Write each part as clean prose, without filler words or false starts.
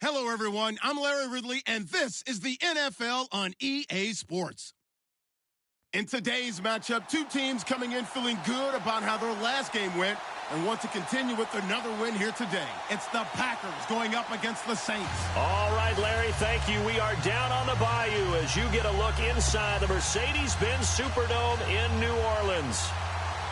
Hello, everyone. I'm Larry Ridley, and this is the NFL on EA Sports. In today's matchup, two teams coming in feeling good about how their last game went and want to continue with another win here today. It's the Packers going up against the Saints. All right, Larry, thank you. We are down on the bayou as you get a look inside the Mercedes-Benz Superdome in New Orleans.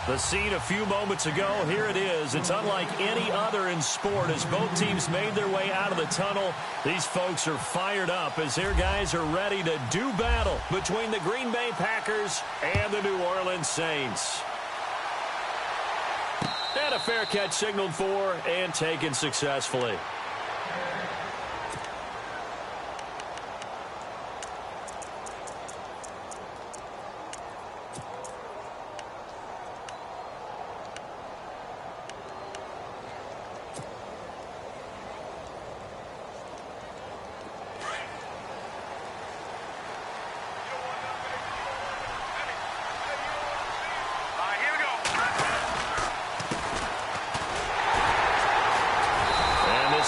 The scene a few moments ago, here it is. It's unlike any other in sport as both teams made their way out of the tunnel. These folks are fired up as their guys are ready to do battle between the Green Bay Packers and the New Orleans Saints. And a fair catch signaled for and taken successfully.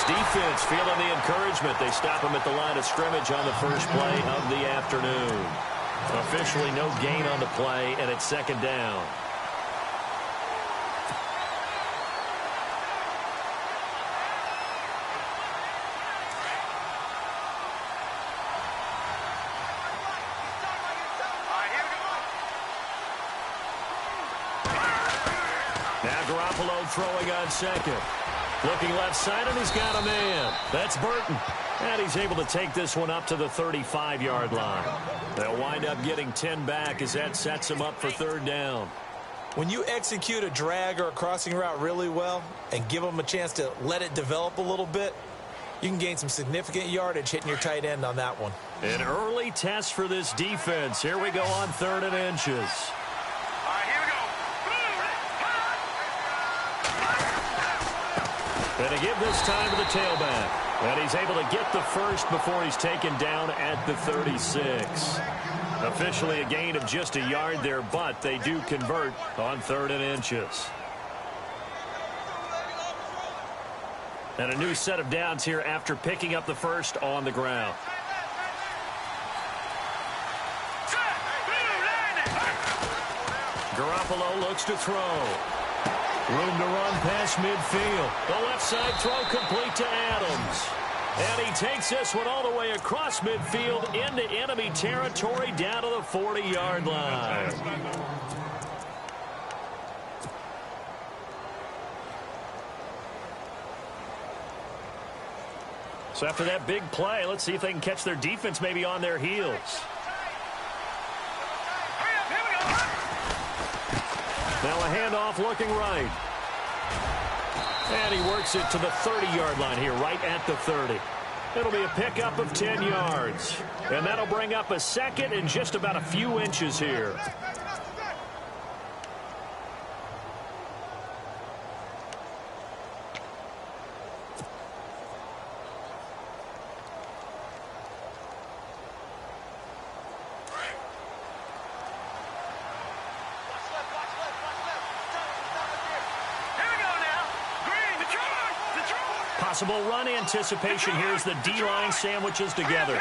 Defense feeling the encouragement. They stop him at the line of scrimmage on the first play of the afternoon. Officially no gain on the play, and it's second down. Now Garoppolo throwing on second. Looking left side, and he's got a man. That's Burton. And he's able to take this one up to the 35-yard line. They'll wind up getting 10 back as that sets them up for third down. When you execute a drag or a crossing route really well and give them a chance to let it develop a little bit, you can gain some significant yardage hitting your tight end on that one. An early test for this defense. Here we go on 3rd and inches. And to give this time to the tailback. And he's able to get the first before he's taken down at the 36. Officially a gain of just a yard there, but they do convert on 3rd and inches. And a new set of downs here after picking up the first on the ground. Garoppolo looks to throw. Room to run past midfield. The left side throw complete to Adams. And he takes this one all the way across midfield into enemy territory down to the 40-yard line. So after that big play, let's see if they can catch their defense maybe on their heels. Now a handoff looking right. And he works it to the 30-yard line here, right at the 30. It'll be a pickup of 10 yards. And that'll bring up a second and just about a few inches here. Possible run anticipation. Here's the D-line sandwiches together.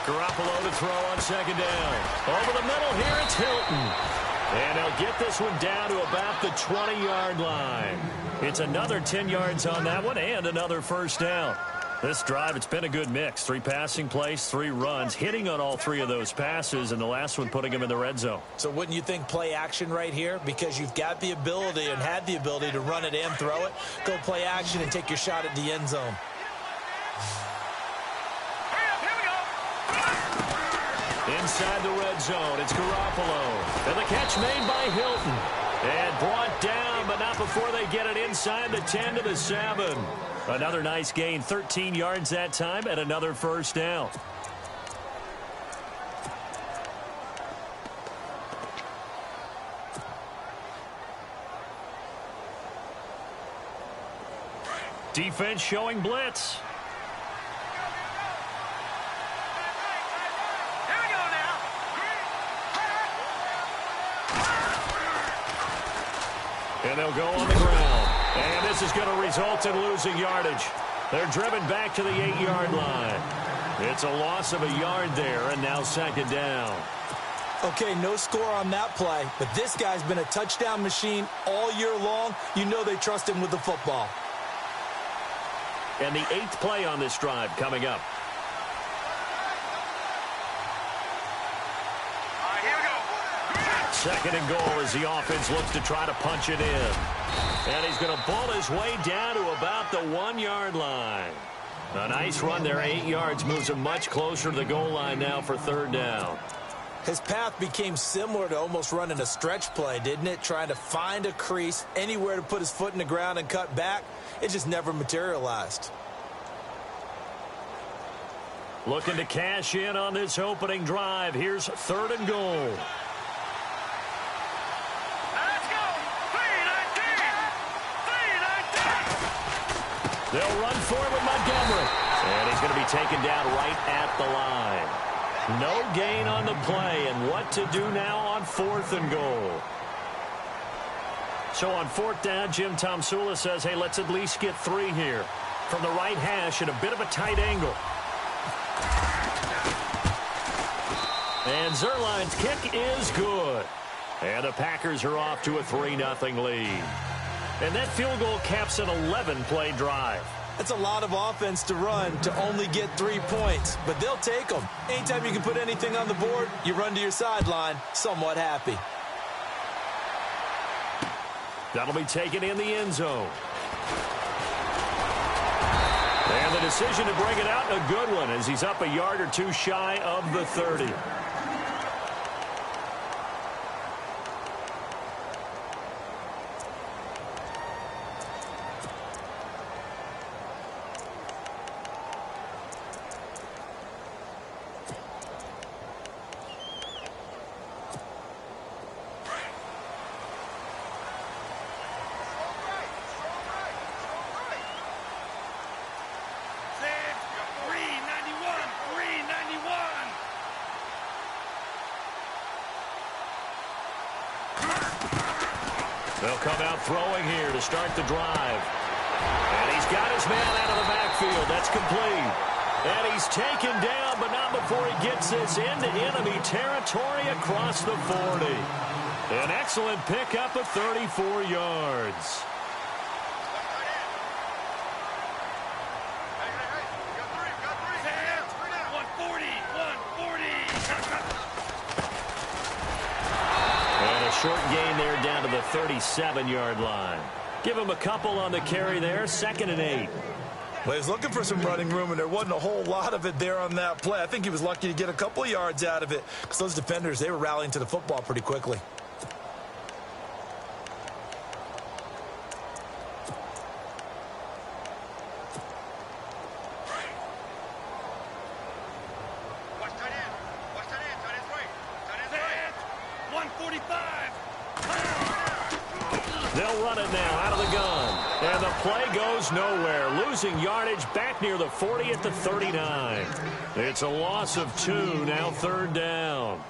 Garoppolo to throw on second down. Over the middle here, it's Hilton. And they'll get this one down to about the 20-yard line. It's another 10 yards on that one and another first down. This drive, it's been a good mix. 3 passing plays, 3 runs, hitting on all 3 of those passes, and the last one putting him in the red zone. So wouldn't you think play action right here? Because you've got the ability and had the ability to run it and throw it. Go play action and take your shot at the end zone. Inside the red zone, it's Garoppolo. And the catch made by Hilton. And brought down, but not before they get it inside the 10 to the 7. Another nice gain, 13 yards that time, and another first down. Defense showing blitz. And they'll go on the ground. And this is going to result in losing yardage. They're driven back to the 8-yard line. It's a loss of a yard there, and now second down. Okay, no score on that play, but this guy's been a touchdown machine all year long. You know they trust him with the football. And the 8th play on this drive coming up. Second and goal as the offense looks to try to punch it in. And he's going to ball his way down to about the 1-yard line. A nice run there, 8 yards, moves him much closer to the goal line now for third down. His path became similar to almost running a stretch play, didn't it? Trying to find a crease, anywhere to put his foot in the ground and cut back. It just never materialized. Looking to cash in on this opening drive. Here's third and goal. They'll run for it with Montgomery. And he's going to be taken down right at the line. No gain on the play. And what to do now on 4th and goal? So on 4th down, Jim Tomsula says, hey, let's at least get 3 here. From the right hash at a bit of a tight angle. And Zerline's kick is good. And the Packers are off to a 3-0 lead. And that field goal caps an 11-play drive. That's a lot of offense to run to only get 3 points, but they'll take them. Anytime you can put anything on the board, you run to your sideline, somewhat happy. That'll be taken in the end zone. And the decision to bring it out, a good one, as he's up a yard or 2 shy of the 30. They'll come out throwing here to start the drive. And he's got his man out of the backfield. That's complete. And he's taken down, but not before he gets this into enemy territory across the 40. An excellent pickup of 34 yards. Short gain there down to the 37-yard line. Give him a couple on the carry there. 2nd and 8. Well, he was looking for some running room, and there wasn't a whole lot of it there on that play. I think he was lucky to get a couple of yards out of it because those defenders, they were rallying to the football pretty quickly. They'll run it now out of the gun. And the play goes nowhere. Losing yardage back near the 40 at the 39. It's a loss of 2, now 3rd down.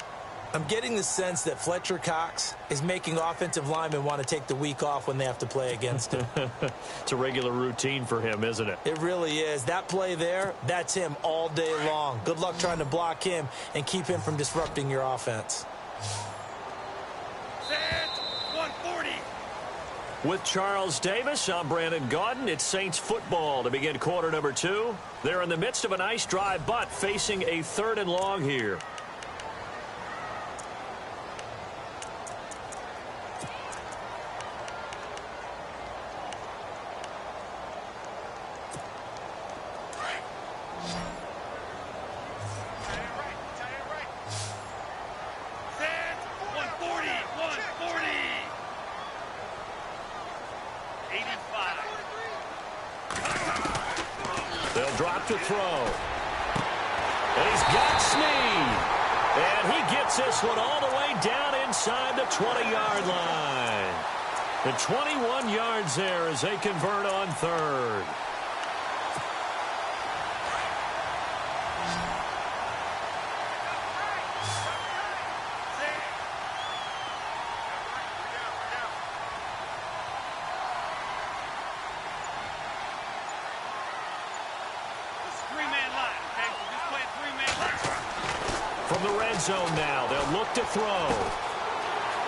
I'm getting the sense that Fletcher Cox is making offensive linemen want to take the week off when they have to play against him. It's a regular routine for him, isn't it? It really is. That play there, that's him all day long. Good luck trying to block him and keep him from disrupting your offense. With Charles Davis, I'm Brandon Gaudin. It's Saints football to begin quarter number 2. They're in the midst of a nice drive, but facing a 3rd and long here. They'll drop to throw. And he's got Snead. And he gets this one all the way down inside the 20-yard line. The 21 yards there as they convert on 3rd. red zone now. They'll look to throw.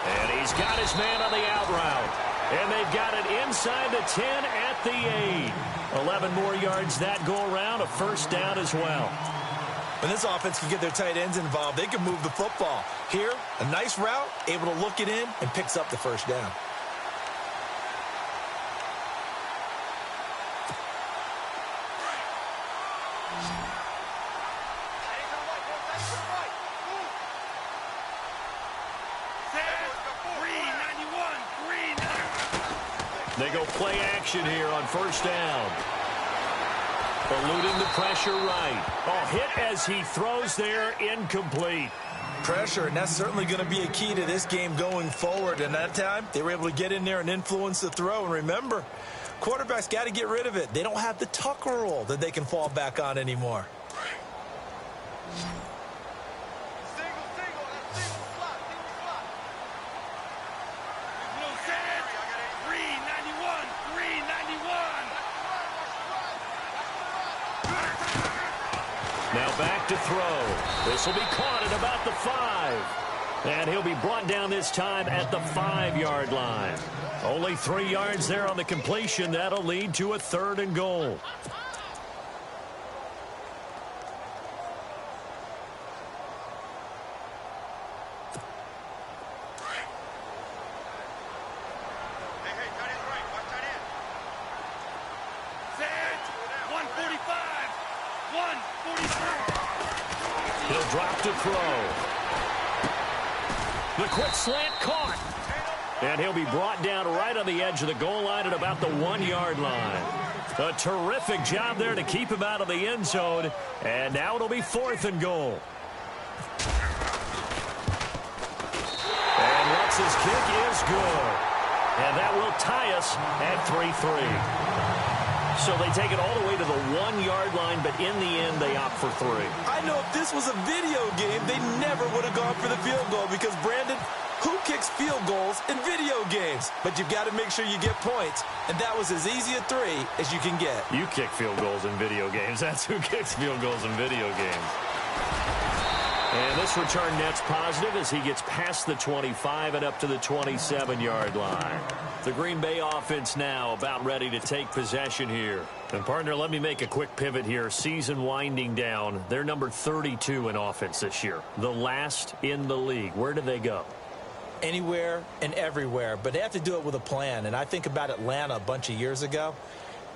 And he's got his man on the out route. And they've got it inside the 10 at the 8. 11 more yards that go around, a first down as well. When this offense can get their tight ends involved, they can move the football. Here, a nice route, able to look it in, and picks up the first down. They go play action here on first down. Eluding the pressure right. Oh, hit as he throws there, incomplete. Pressure, and that's certainly going to be a key to this game going forward. And that time, they were able to get in there and influence the throw. And remember, quarterbacks got to get rid of it. They don't have the Tucker rule that they can fall back on anymore. Now back to throw. This will be caught at about the 5. And he'll be brought down this time at the 5-yard line. Only 3 yards there on the completion. That'll lead to a 3rd and goal. He'll drop to throw. The quick slant caught. And he'll be brought down right on the edge of the goal line at about the 1-yard line. A terrific job there to keep him out of the end zone. And now it'll be 4th and goal. And Lutz's kick is good. And that will tie us at 3-3. So they take it all the way to the 1-yard line, but in the end, they opt for 3. I know if this was a video game, they never would have gone for the field goal because, Brandon, who kicks field goals in video games? But you've got to make sure you get points, and that was as easy a 3 as you can get. You kick field goals in video games. That's who kicks field goals in video games. And this return net's positive as he gets past the 25 and up to the 27-yard line. The Green Bay offense now about ready to take possession here. And, partner, let me make a quick pivot here. Season winding down. They're number 32 in offense this year. The last in the league. Where do they go? Anywhere and everywhere. But they have to do it with a plan. And I think about Atlanta a bunch of years ago.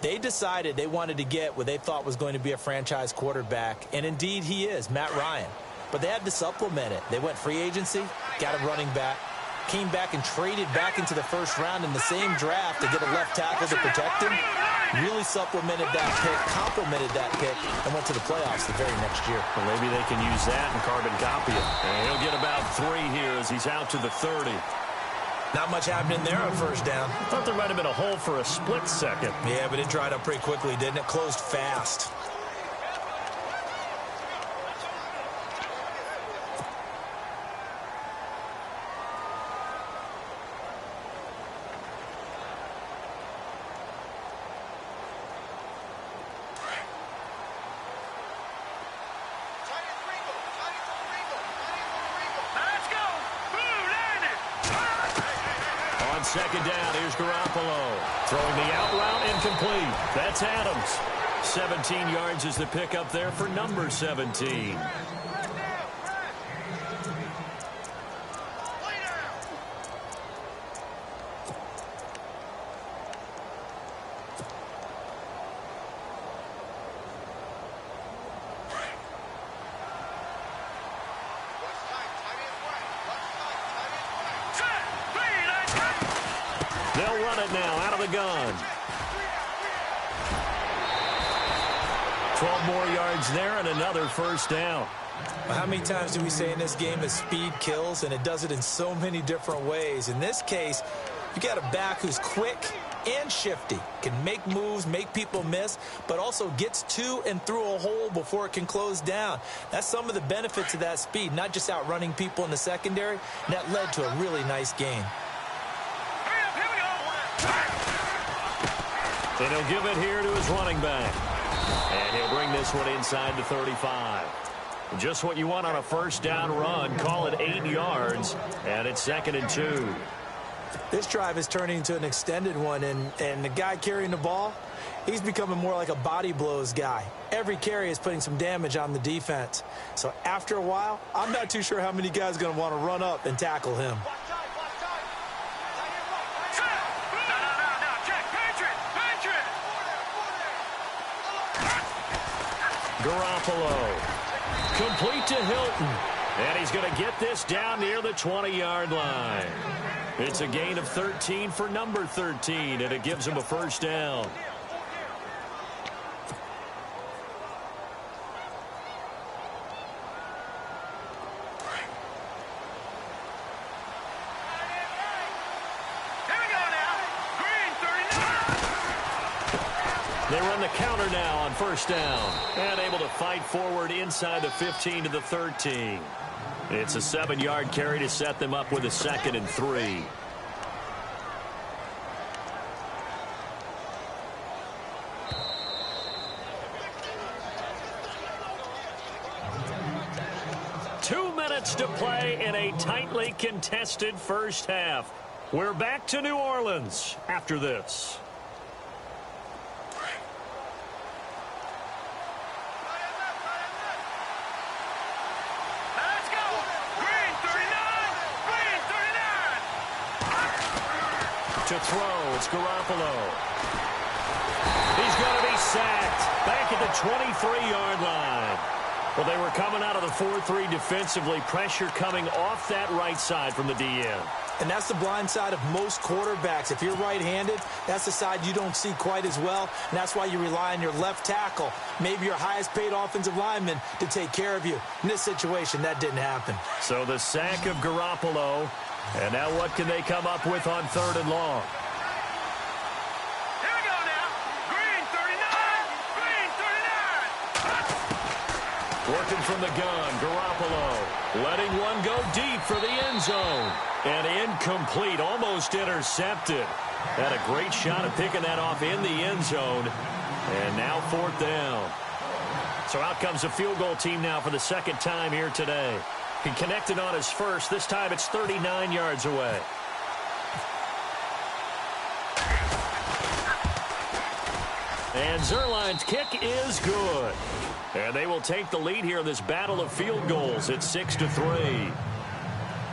They decided they wanted to get what they thought was going to be a franchise quarterback. And, indeed, he is, Matt Ryan. But they had to supplement it. They went free agency, got a running back, came back and traded back into the first round in the same draft to get a left tackle to protect him. Really supplemented that pick, complemented that pick, and went to the playoffs the very next year. Well, maybe they can use that and carbon copy it. And he'll get about 3 here as he's out to the 30. Not much happening there on first down. I thought there might have been a hole for a split second. Yeah, but it dried up pretty quickly, didn't it? Closed fast. Second down, here's Garoppolo. Throwing the out route, incomplete. That's Adams. 17 yards is the pickup there for number 17. They'll run it now out of the gun. 12 more yards there and another first down. Well, how many times do we say in this game that speed kills, and it does it in so many different ways? In this case, you got a back who's quick and shifty, can make moves, make people miss, but also gets to and through a hole before it can close down. That's some of the benefits of that speed, not just outrunning people in the secondary, and that led to a really nice game. And he'll give it here to his running back. And he'll bring this one inside the 35. Just what you want on a first down run. Call it 8 yards, and it's 2nd and 2. This drive is turning into an extended one, and the guy carrying the ball, he's becoming more like a body blows guy. Every carry is putting some damage on the defense. So after a while, I'm not too sure how many guys are going to want to run up and tackle him. Garoppolo. Complete to Hilton. And he's going to get this down near the 20-yard line. It's a gain of 13 for number 13, and it gives him a first down. They run the counter now on first down. And able to fight forward inside the 15 to the 13. It's a 7-yard carry to set them up with a 2nd and 3. Two minutes to play in a tightly contested first half. We're back to New Orleans after this. To throw, it's Garoppolo. He's going to be sacked back at the 23-yard line. Well, they were coming out of the 4-3 defensively. Pressure coming off that right side from the DN. And that's the blind side of most quarterbacks. If you're right-handed, that's the side you don't see quite as well. And that's why you rely on your left tackle, maybe your highest-paid offensive lineman, to take care of you. In this situation, that didn't happen. So the sack of Garoppolo. And now what can they come up with on 3rd and long? Here we go now. Green 39. Working from the gun, Garoppolo. Letting one go deep for the end zone. And incomplete, almost intercepted. Had a great shot at picking that off in the end zone. And now 4th down. So out comes the field goal team now for the 2nd time here today. He connected on his first. This time it's 39 yards away. And Zerline's kick is good. And they will take the lead here in this battle of field goals. It's 6-3.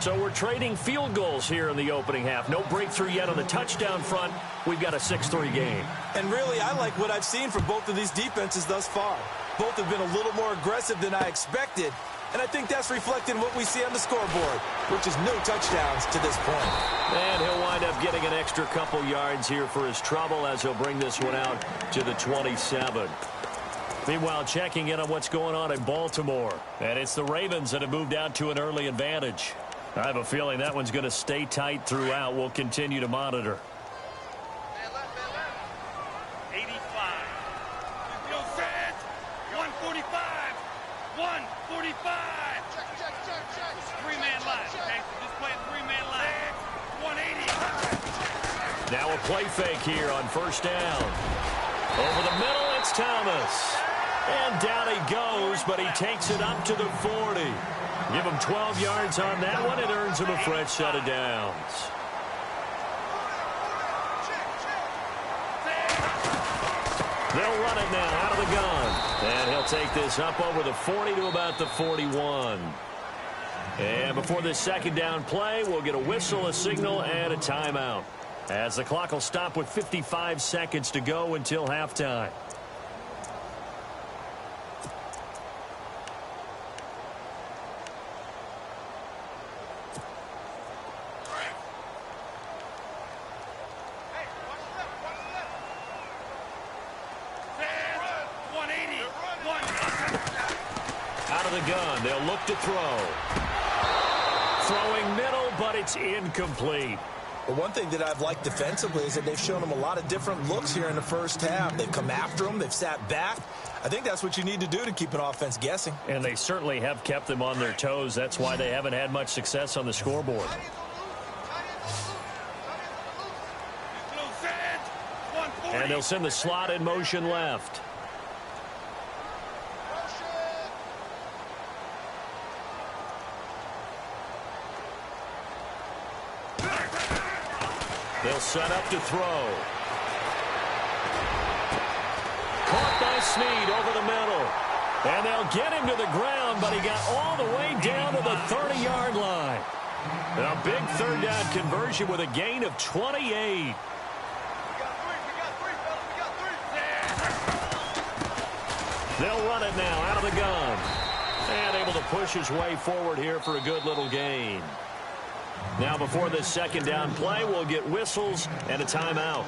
So we're trading field goals here in the opening half. No breakthrough yet on the touchdown front. We've got a 6-3 game. And really, I like what I've seen from both of these defenses thus far. Both have been a little more aggressive than I expected. And I think that's reflected in what we see on the scoreboard, which is no touchdowns to this point. And he'll wind up getting an extra couple yards here for his trouble as he'll bring this one out to the 27. Meanwhile, checking in on what's going on in Baltimore. And it's the Ravens that have moved out to an early advantage. I have a feeling that one's going to stay tight throughout. We'll continue to monitor. 85. Yo, Fred. 145. 145. Check. It's 3-man line. Okay, so just play a 3-man line. 180. Now a play fake here on first down. Over the middle, it's Thomas. And down he goes, but he takes it up to the 40. Give him 12 yards on that one. It earns him a fresh set of downs. They'll run it now out of the gun. And he'll take this up over the 40 to about the 41. And before this 2nd down play, we'll get a whistle, a signal, and a timeout. As the clock will stop with 55 seconds to go until halftime. Out of the gun, they'll look to throw. Throwing middle, but it's incomplete. Well, one thing that I've liked defensively is that they've shown him a lot of different looks here in the first half. They've come after him. They've sat back. I think that's what you need to do to keep an offense guessing. And they certainly have kept them on their toes. That's why they haven't had much success on the scoreboard. And they'll send the slot in motion left. They'll set up to throw. Caught by Snead over the middle. And they'll get him to the ground, but he got all the way down to the 30-yard line. A big third down conversion with a gain of 28. They'll run it now out of the gun. And able to push his way forward here for a good little gain. Now before this second down play, we'll get whistles and a timeout,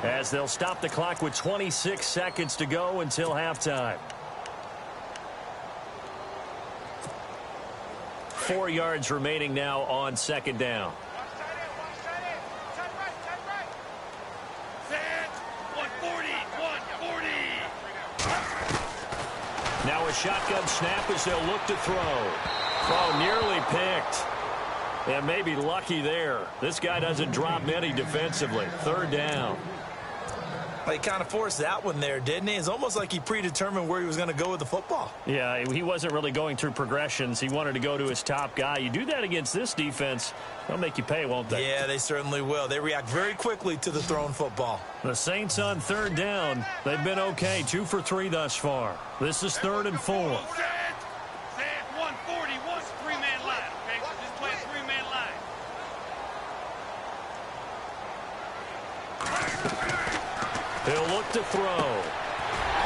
as they'll stop the clock with 26 seconds to go until halftime. 4 yards remaining now on second down. Now a shotgun snap as they'll look to throw. Oh, nearly picked. And maybe lucky there. This guy doesn't drop many defensively. Third down. Well, he kind of forced that one there, didn't he? It's almost like he predetermined where he was going to go with the football. Yeah, he wasn't really going through progressions. He wanted to go to his top guy. You do that against this defense, they'll make you pay, won't they? Yeah, they certainly will. They react very quickly to the thrown football. The Saints on third down. They've been okay. 2 for 3 thus far. This is 3rd and 4. 141, three-man line, okay? So just play a three-man line. He'll look to throw.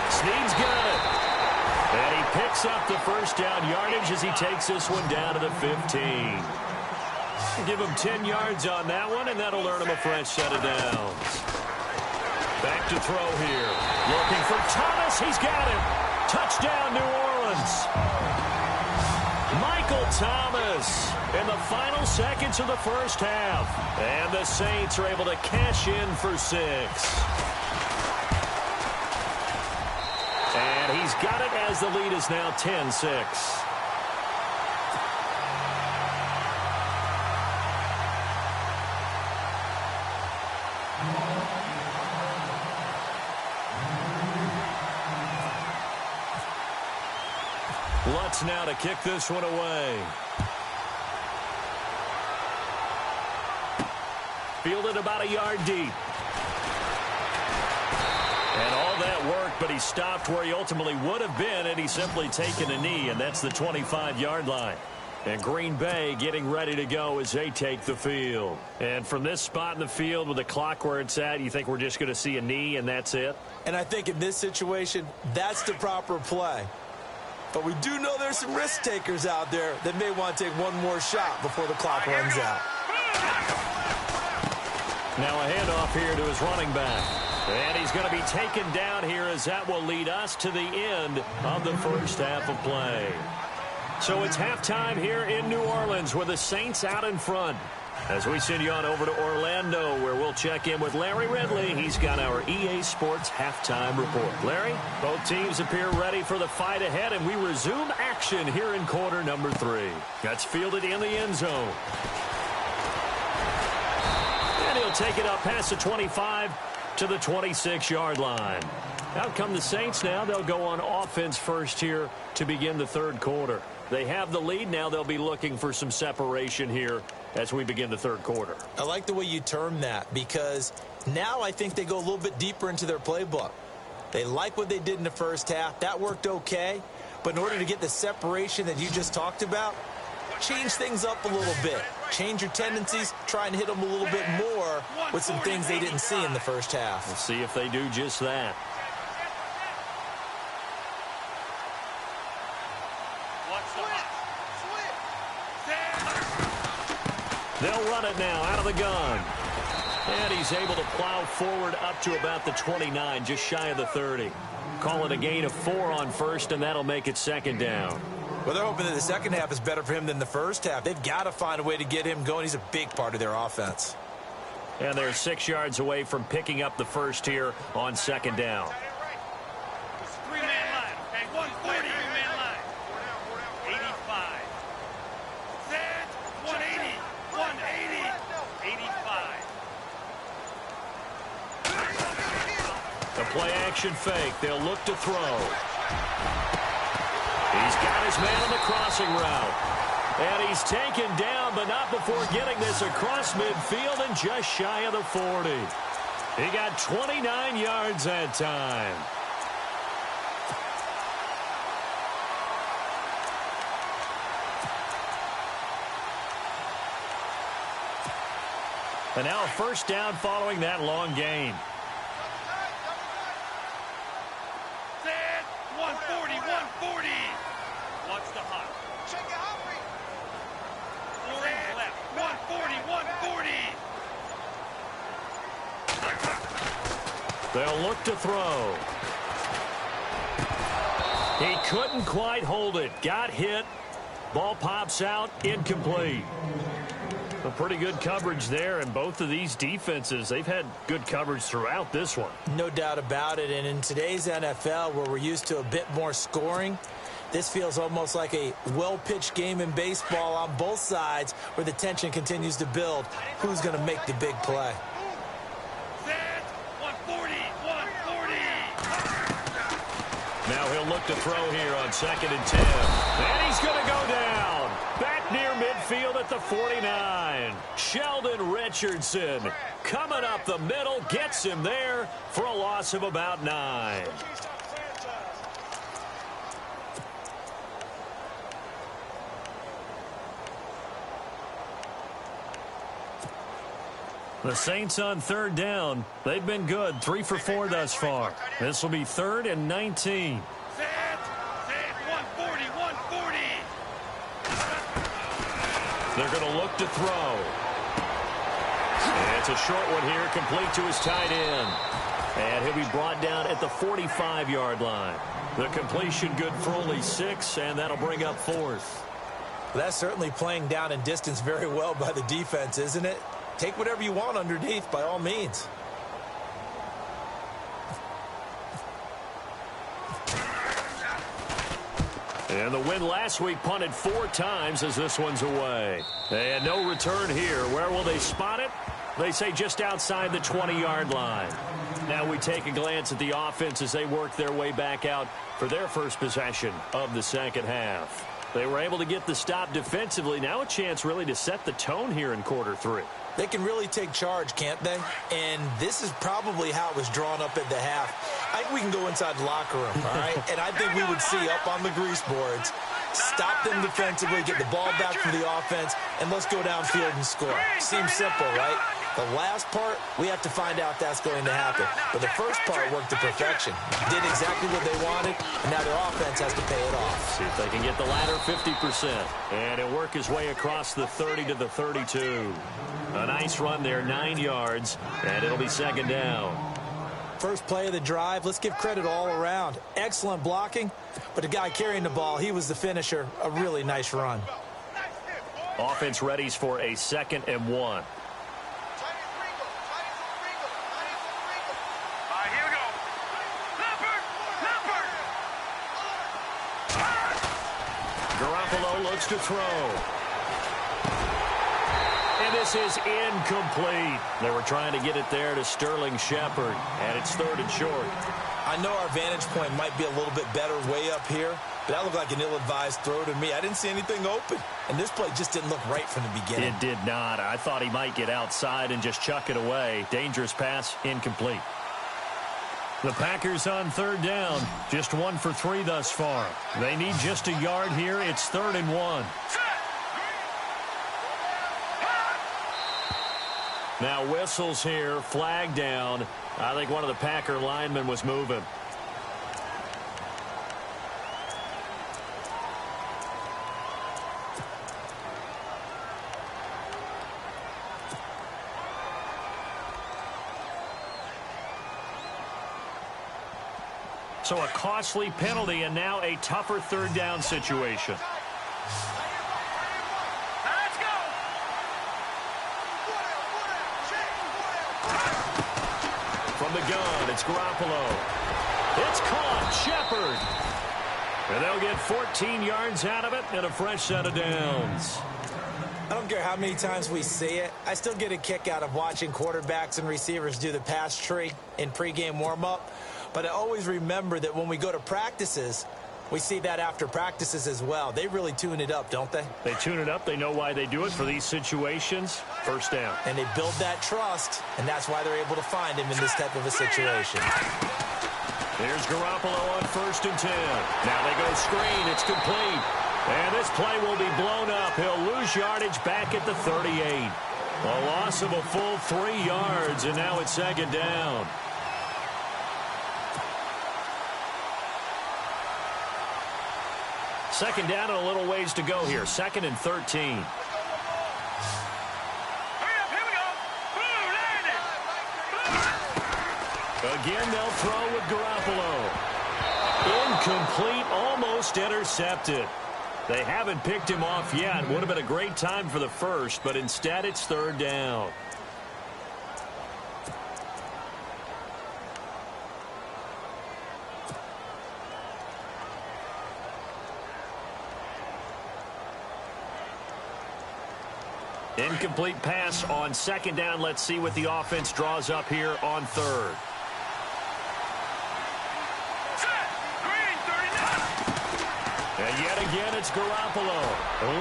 Snead's got it. And he picks up the first down yardage as he takes this one down to the 15. Give him 10 yards on that one, and that'll earn him a fresh set of downs. Back to throw here. Looking for Thomas. He's got it. Touchdown, New Orleans. Michael Thomas in the final seconds of the first half. And the Saints are able to cash in for 6. And he's got it as the lead is now 10-6. Lutz now to kick this one away. Fielded about a yard deep. And all that work, but he stopped where he ultimately would have been, and he's simply taken a knee, and that's the 25-yard line. And Green Bay getting ready to go as they take the field. And from this spot in the field with the clock where it's at, you think we're just going to see a knee and that's it? And I think in this situation, that's the proper play. But we do know there's some risk takers out there that may want to take one more shot before the clock runs out. Now a handoff here to his running back. And he's going to be taken down here as that will lead us to the end of the first half of play. So it's halftime here in New Orleans with the Saints out in front. As we send you on over to Orlando, where we'll check in with Larry Ridley. He's got our EA Sports halftime report. Larry, both teams appear ready for the fight ahead, and we resume action here in quarter number 3. That's fielded in the end zone. And he'll take it up past the 25 to the 26-yard line. Out come the Saints now. They'll go on offense first here to begin the third quarter. They have the lead. Now they'll be looking for some separation here as we begin the third quarter. I like the way you term that, because now I think they go a little bit deeper into their playbook. They like what they did in the first half. That worked okay. But in order to get the separation that you just talked about, change things up a little bit. Change your tendencies, try and hit them a little bit more with some things they didn't see in the first half. We'll see if they do just that. They'll run it now out of the gun. And he's able to plow forward up to about the 29, just shy of the 30. Call it a gain of 4 on first, and that'll make it second down. Well, they're hoping that the second half is better for him than the first half. They've got to find a way to get him going. He's a big part of their offense. And they're 6 yards away from picking up the first here on second down. Three-man line, okay? 140, three-man line. 85. Set, 180, 180, 85. The play action fake. They'll look to throw. He's got his man on the crossing route. And he's taken down, but not before getting this across midfield and just shy of the 40. He got 29 yards that time. And now a first down following that long gain. Set. 140, 140. Watch the hot. Check it out, Reed. 4 inch left. 140, 140. They'll look to throw. He couldn't quite hold it. Got hit. Ball pops out. Incomplete. A pretty good coverage there, and both of these defenses, they've had good coverage throughout this one. No doubt about it, and in today's NFL, where we're used to a bit more scoring, this feels almost like a well-pitched game in baseball on both sides where the tension continues to build. Who's going to make the big play? Set. 140, 140. Now he'll look to throw here on 2nd and 10. And he's going to go down. Back near midfield at the 49. Sheldon Richardson coming up the middle, gets him there for a loss of about 9. The Saints on 3rd down. They've been good, 3 for 4 thus far. This will be 3rd and 19. Set. 140, 140. They're going to look to throw. And it's a short one here, complete to his tight end. And he'll be brought down at the 45-yard line. The completion good for only 6, and that'll bring up 4th. That's certainly playing down in distance very well by the defense, isn't it? Take whatever you want underneath, by all means. And the win last week punted 4 times as this one's away. And no return here. Where will they spot it? They say just outside the 20-yard line. Now we take a glance at the offense as they work their way back out for their first possession of the second half. They were able to get the stop defensively. Now a chance really to set the tone here in quarter 3. They can really take charge, can't they? And this is probably how it was drawn up at the half. I think we can go inside the locker room, all right? And I think we would see up on the grease boards, stop them defensively, get the ball back for the offense, and let's go downfield and score. Seems simple, right? The last part, we have to find out that's going to happen. But the first part worked to perfection. Did exactly what they wanted, and now their offense has to pay it off. See if they can get the latter 50%. And he'll work his way across the 30 to the 32. A nice run there, 9 yards, and it'll be 2nd down. First play of the drive, let's give credit all around. Excellent blocking, but the guy carrying the ball, he was the finisher. A really nice run. Offense readies for a 2nd and 1. All right, here we go. Garoppolo Leopard. looks to throw. And this is incomplete. They were trying to get it there to Sterling Shepard, and it's 3rd and short. I know our vantage point might be a little bit better way up here, but that looked like an ill-advised throw to me. I didn't see anything open, and this play just didn't look right from the beginning. It did not. I thought he might get outside and just chuck it away. Dangerous pass, incomplete. The Packers on 3rd down, just 1 for 3 thus far. They need just a yard here. It's 3rd and 1. Now whistles here, flag down. I think one of the Packer linemen was moving. So a costly penalty and now a tougher 3rd down situation. Let's go. From the gun, it's Garoppolo. It's caught, Shepard. And they'll get 14 yards out of it and a fresh set of downs. I don't care how many times we see it. I still get a kick out of watching quarterbacks and receivers do the pass tree in pregame warm-up. But I always remember that when we go to practices, We see that after practices as well. They really tune it up, don't they? They tune it up. They know why they do it for these situations. First down. And they build that trust, and that's why they're able to find him in this type of a situation. Here's Garoppolo on 1st and 10. Now they go screen. It's complete. And this play will be blown up. He'll lose yardage back at the 38. A loss of a full 3 yards, and now it's 2nd down. Second down and a little ways to go here. 2nd and 13. Again, they'll throw with Garoppolo. Incomplete, almost intercepted. They haven't picked him off yet. Would have been a great time for the first, but instead it's 3rd down. Incomplete pass on 2nd down. Let's see what the offense draws up here on 3rd. And yet again, it's Garoppolo.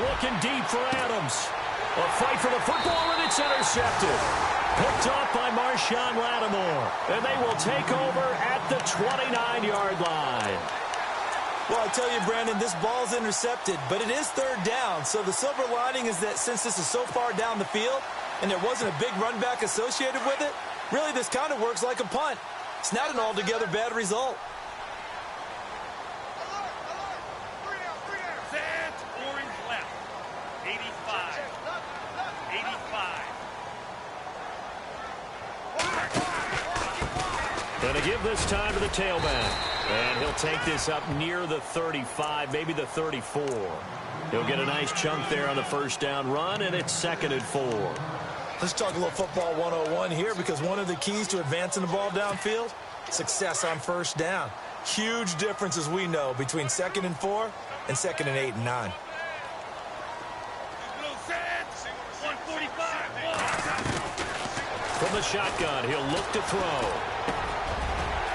Looking deep for Adams. A fight for the football, and it's intercepted. Picked off by Marshawn Lattimore. And they will take over at the 29-yard line. Well, I tell you, Brandon, this ball's intercepted, but it is 3rd down. So the silver lining is that since this is so far down the field and there wasn't a big run back associated with it, really this kind of works like a punt. It's not an altogether bad result. Set, orange left. 85. 85. Going to give this time to the tailback. And he'll take this up near the 35, maybe the 34. He'll get a nice chunk there on the 1st down run, and it's 2nd and 4. Let's talk a little football 101 here, because one of the keys to advancing the ball downfield, success on 1st down. Huge difference, as we know, between 2nd and 4 and 2nd and 8 and 9. Set, 145. From the shotgun, he'll look to throw.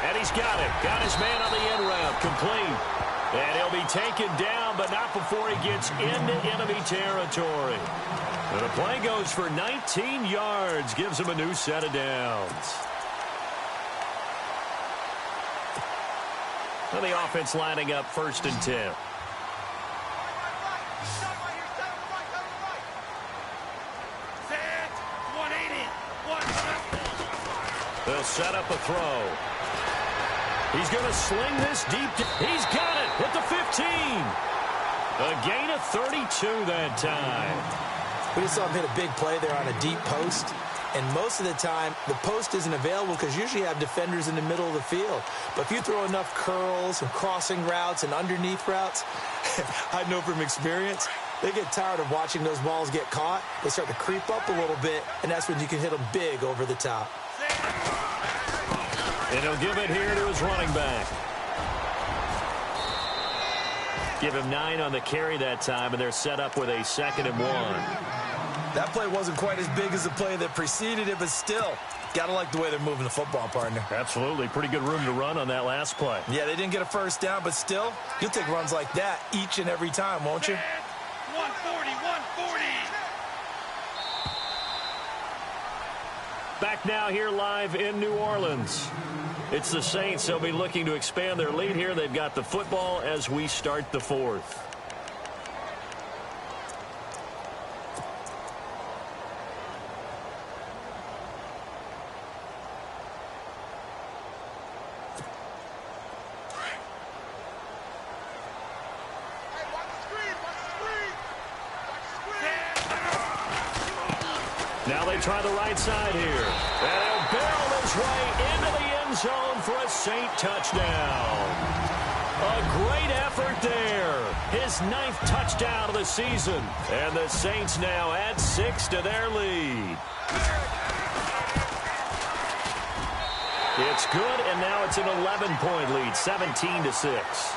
And he's got it. Got his man on the end route. Complete. And he'll be taken down, but not before he gets into enemy territory. And the play goes for 19 yards. Gives him a new set of downs. And the offense lining up 1st and 10. Set, 180. They'll set up a throw. He's going to sling this deep. He's got it at the 15. A gain of 32 that time. We just saw him hit a big play there on a deep post. And most of the time, the post isn't available because usually you have defenders in the middle of the field. But if you throw enough curls and crossing routes and underneath routes, I know from experience, they get tired of watching those balls get caught. They start to creep up a little bit, and that's when you can hit them big over the top. And he'll give it here to his running back. Give him 9 on the carry that time, and they're set up with a 2nd and 1. That play wasn't quite as big as the play that preceded it, but still, got to like the way they're moving the football, partner. Absolutely. Pretty good room to run on that last play. Yeah, they didn't get a 1st down, but still, you'll take runs like that each and every time, won't you? 140, 140. Back now here live in New Orleans. It's the Saints. They'll be looking to expand their lead here. They've got the football as we start the 4th. Now they try the right side here. And he'll barrel his way into the end zone for a Saint touchdown. A great effort there. His 9th touchdown of the season. And the Saints now add 6 to their lead. It's good, and now it's an 11-point lead, 17-6.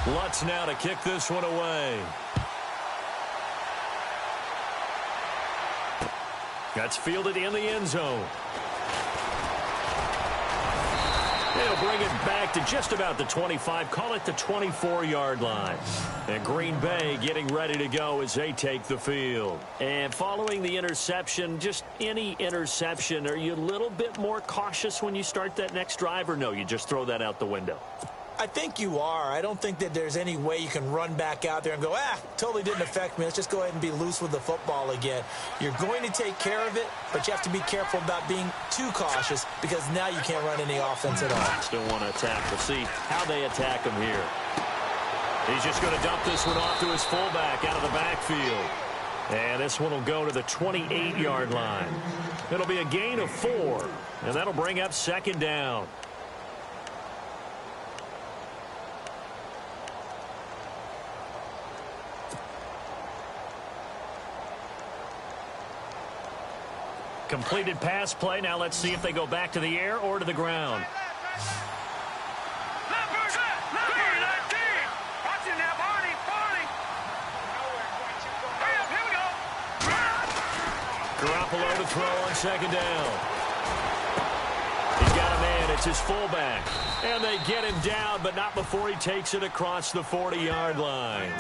Lutz now to kick this one away. That's fielded in the end zone. They'll bring it back to just about the 25, call it the 24-yard line. And Green Bay getting ready to go as they take the field. And following the interception, just any interception, are you a little bit more cautious when you start that next drive, or no, you just throw that out the window? I think you are. I don't think that there's any way you can run back out there and go, totally didn't affect me. Let's just go ahead and be loose with the football again. You're going to take care of it, but you have to be careful about being too cautious because now you can't run any offense at all. Still want to attack. We'll see how they attack him here. He's just going to dump this one off to his fullback out of the backfield. And this one will go to the 28-yard line. It'll be a gain of 4, and that'll bring up second down. Completed pass play. Now let's see if they go back to the air or to the ground. Garoppolo to throw on second down. He's got a man. It's his fullback. And they get him down, but not before he takes it across the 40-yard line.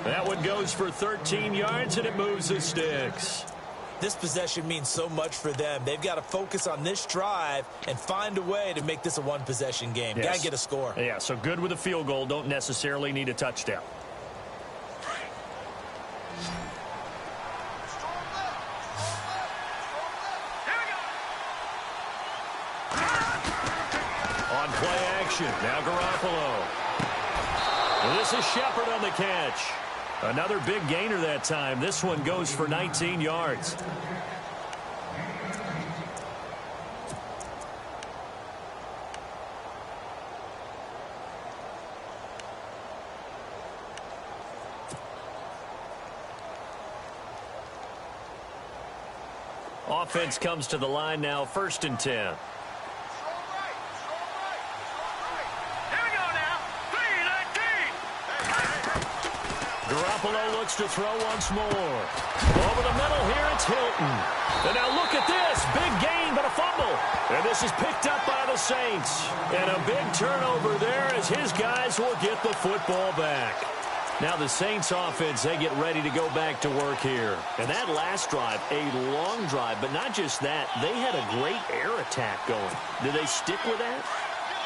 That one goes for 13 yards, and it moves the sticks. This possession means so much for them. They've got to focus on this drive and find a way to make this a one-possession game. Yes. Got to get a score. Yeah, so good with a field goal. Don't necessarily need a touchdown. On play action. Now Garoppolo. And this is Shepard on the catch. Another big gainer that time. This one goes for 19 yards. Offense comes to the line now, 1st and 10. Garoppolo looks to throw once more. Over the middle here, it's Hilton. And now look at this. Big gain, but a fumble. And this is picked up by the Saints. And a big turnover there as his guys will get the football back. Now the Saints offense, they get ready to go back to work here. And that last drive, a long drive, but not just that. They had a great air attack going. Do they stick with that?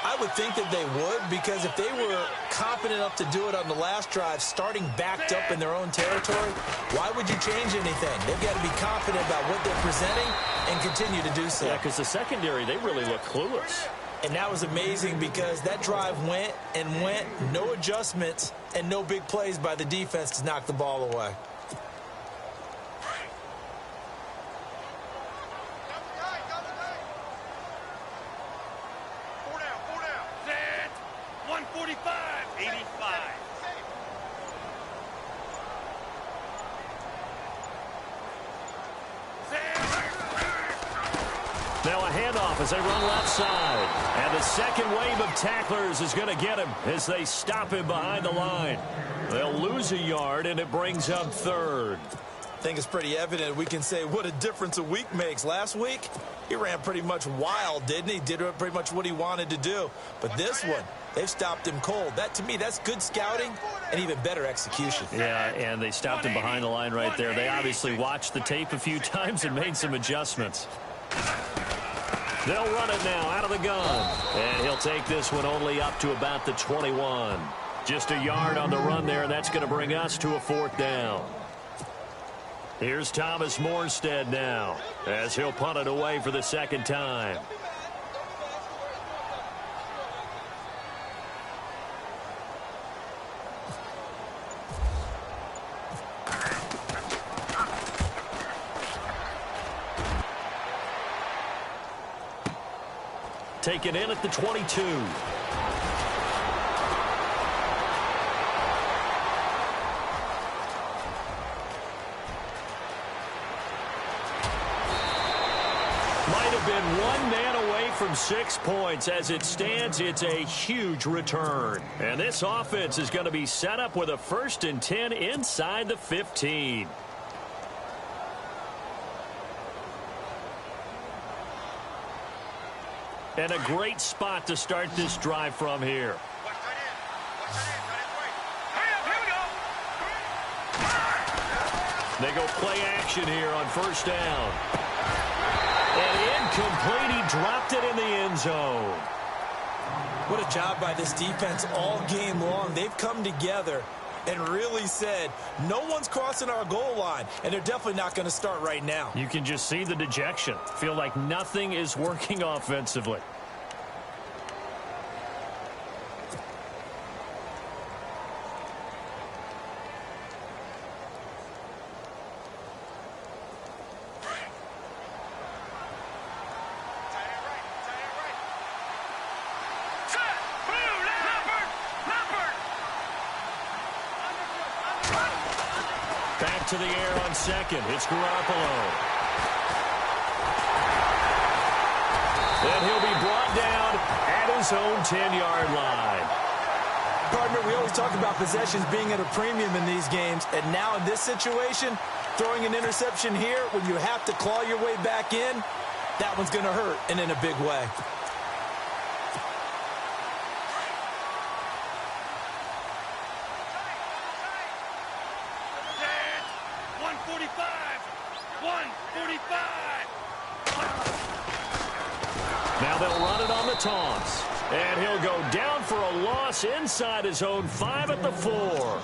I would think that they would, because if they were confident enough to do it on the last drive, starting backed up in their own territory, why would you change anything? They've got to be confident about what they're presenting and continue to do so. Yeah, because the secondary, they really look clueless. And that was amazing because that drive went and went, no adjustments, and no big plays by the defense to knock the ball away. Now a handoff as they run left side. And the second wave of tacklers is going to get him as they stop him behind the line. They'll lose a yard, and it brings up 3rd. I think it's pretty evident. We can say what a difference a week makes. Last week, he ran pretty much wild, didn't he? Did pretty much what he wanted to do. But this one, they've stopped him cold. That, to me, that's good scouting and even better execution. Yeah, and they stopped him behind the line right there. They obviously watched the tape a few times and made some adjustments. They'll run it now out of the gun. And he'll take this one only up to about the 21. Just a yard on the run there, and that's going to bring us to a 4th down. Here's Thomas Morstead now as he'll punt it away for the 2nd time. Taken in at the 22. Might have been one man away from 6 points. As it stands, it's a huge return. And this offense is going to be set up with a 1st and 10 inside the 15. And a great spot to start this drive from here. They go play action here on first down. And incomplete. He dropped it in the end zone. What a job by this defense all game long. They've come together and really said, no one's crossing our goal line, and they're definitely not going to start right now. You can just see the dejection. Feel like nothing is working offensively. Back to the air on second. It's Garoppolo. And he'll be brought down at his own 10-yard line. Partner, we always talk about possessions being at a premium in these games, and now in this situation, throwing an interception here when you have to claw your way back in, that one's going to hurt, and in a big way. Now they'll run it on the taunts. And he'll go down for a loss inside his own 5 at the 4.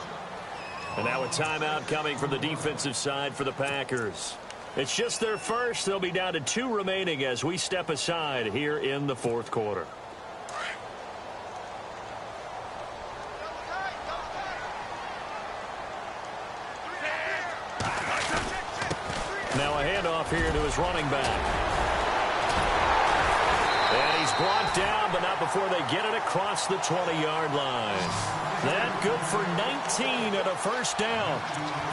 And now a timeout coming from the defensive side for the Packers. It's just their first. They'll be down to 2 remaining as we step aside here in the fourth quarter. Now a handoff here to his running back. And he's brought down, but not before they get it across the 20-yard line. That good for 19 and a first down.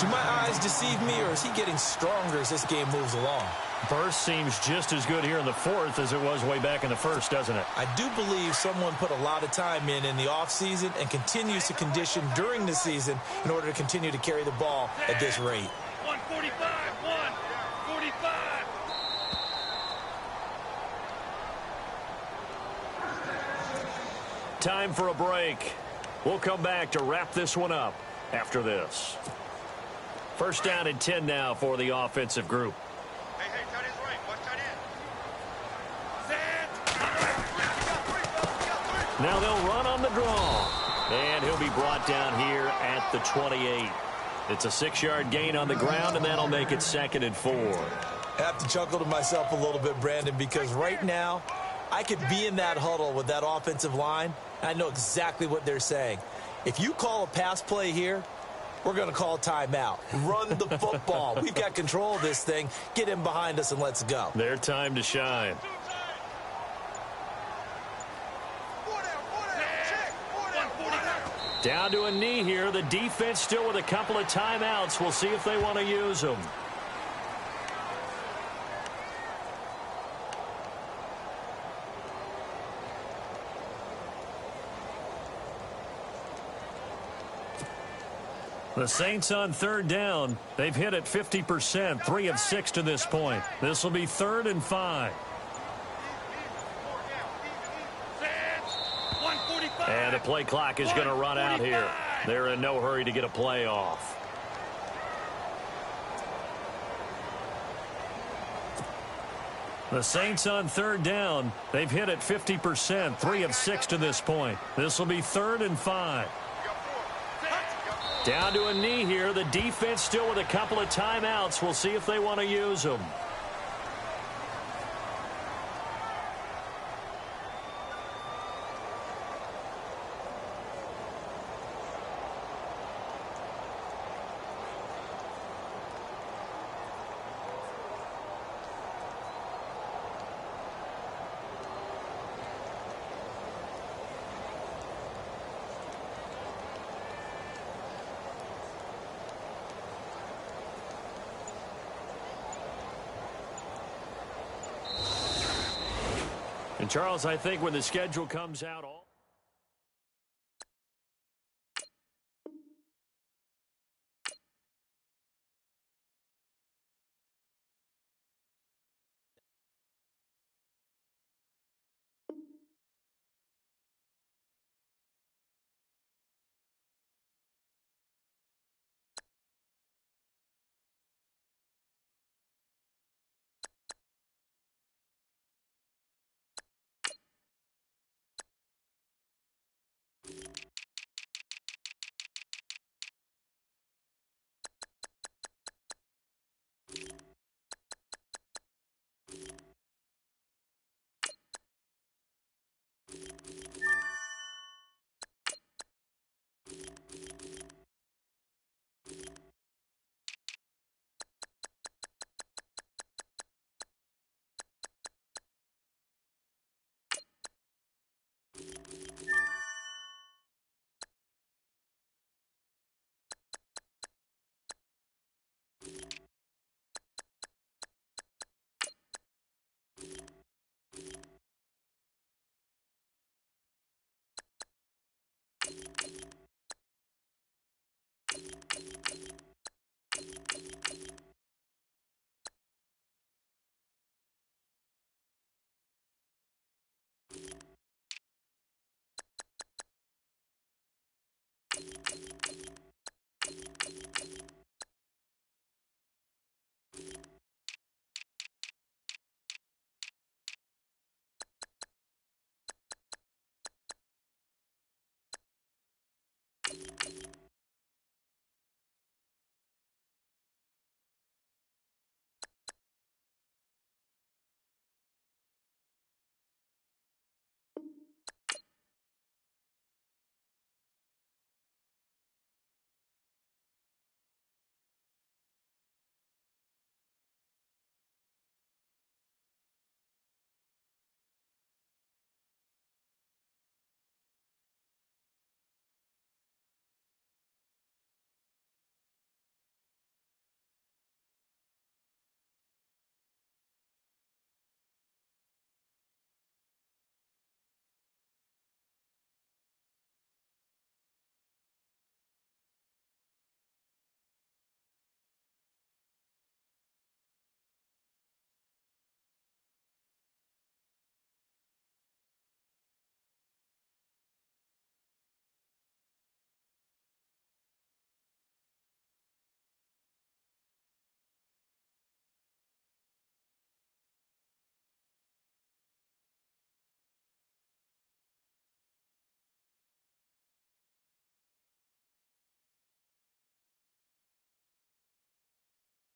Do my eyes deceive me, or is he getting stronger as this game moves along? Burst seems just as good here in the fourth as it was way back in the first, doesn't it? I do believe someone put a lot of time in the offseason and continues to condition during the season in order to continue to carry the ball at this rate. 145, 145. Time for a break. We'll come back to wrap this one up after this. First down and 10 now for the offensive group. Hey, tight end's right. Watch tight end. Now they'll run on the draw. And he'll be brought down here at the 28. It's a 6-yard gain on the ground, and that'll make it 2nd and 4. I have to chuckle to myself a little bit, Brandon, because right now I could be in that huddle with that offensive line. I know exactly what they're saying. If you call a pass play here, we're going to call timeout. Run the football. We've got control of this thing. Get in behind us and let's go. Their time to shine. Down to a knee here. The defense still with a couple of timeouts. We'll see if they want to use them. The Saints on third down. They've hit it 50%, 3 of 6 to this point. This will be 3rd and 5. And the play clock is going to run out here. They're in no hurry to get a play off. The Saints on third down. They've hit it 50%, 3 of 6 to this point. This will be 3rd and 5. Down to a knee here. The defense still with a couple of timeouts. We'll see if they want to use them. And Charles, I think when the schedule comes out...